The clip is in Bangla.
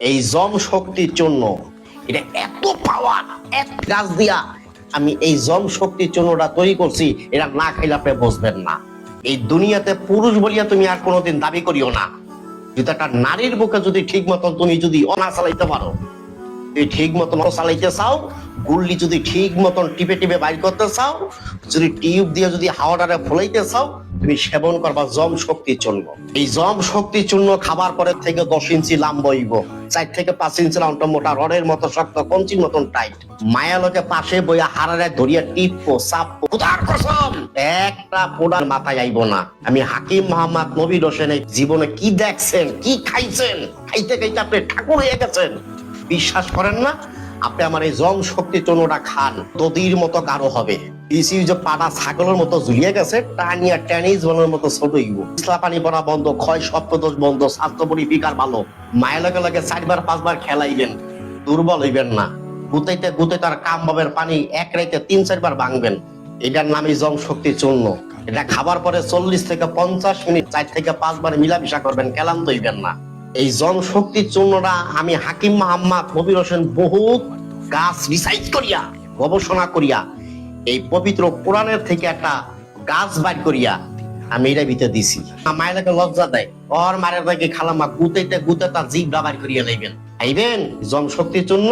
এই জম শক্তির জন্য এটা এত পাওয়ার, এক গাছ দিয়া আমি এই জম শক্তির জন্যটা তৈরি করছি, এটা না খাইলে আপনি বুঝবেন না। এই দুনিয়াতে পুরুষ বলিয়া তুমি আর কোনোদিন দাবি করিও না। যদি একটা নারীর বুকে যদি ঠিক মতন তুমি যদি অনা চালাইতে পারো, তুমি ঠিক মতন চালাইতে চাও, গুল্লি যদি ঠিক মতন টিপে টিপে বাইর করতে চাও, যদি টিউব দিয়ে যদি হাওয়াটারে ফলাইতে চাও, তুমি সেবন করবা জম শক্তির চূর্ণ। এই জম শক্তির চূর্ণ খাবার পরে থেকে 10 ইঞ্চি লাম্বা হইব, 4 থেকে 5 ইঞ্চি লাম্বা, মোটা রডের মতো শক্ত, কঞ্চির মতন টাইট। মায়া লোকে পাশে বইয়া হারারে ধরিয়া টিপো চাপো, খোদার কসম একটা পোড়ার মাথায় আইব না। আমি হাকিম মোহাম্মদ নবীর হোসেন জীবনে কি দেখছেন, কি খাইছেন, খাইতে খাইতে আপনি ঠাকুর হয়ে গেছেন। বিশ্বাস করেন না? আপনি আমার এই জম শক্তি চূর্ণটা খান, দদির মতো গাঢ় হবে। যে পাটা ছাগলের মতো ঝুলিয়ে গেছে, টানিয়া টেনিস বলের মতো ছোট হইব। ইসলা পানি পড়া বন্ধ, ক্ষয় সপ্তদোষ বন্ধ, স্বাস্থ্য পরিফিকার ভালো। মায়ের লগে লগে 4বার 5বার খেলাইবেন, দুর্বল হইবেন না। গুতাইতে গুতাইতে আর কাম বাবের পানি এক রাইতে 3-4 বার ভাঙবেন। এটার নামই জম শক্তি চূর্ণ। এটা খাবার পরে 40 থেকে 50 মিনিট 4 থেকে 5 বার মিলামিশা করবেন, ক্লান্ত হইবেন না। এই জম শক্তি চূর্ণটা আমি হাকিম মোহাম্মদ নবীর হোসেন বহুত গাছ রিসার্চ করিয়া, গবেষণা করিয়া, এই পবিত্র কোরআনের থেকে একটা গাছ বাইর করিয়া আমি এটা ভিতরে দিছি। মায়েরাকে লজ্জা দেয়, ওর মায়ের থেকে খালামা গুতাইতে গুতাইতে জিভ বাইর করিয়া লাইবেন। আইবেন জম শক্তির জন্য।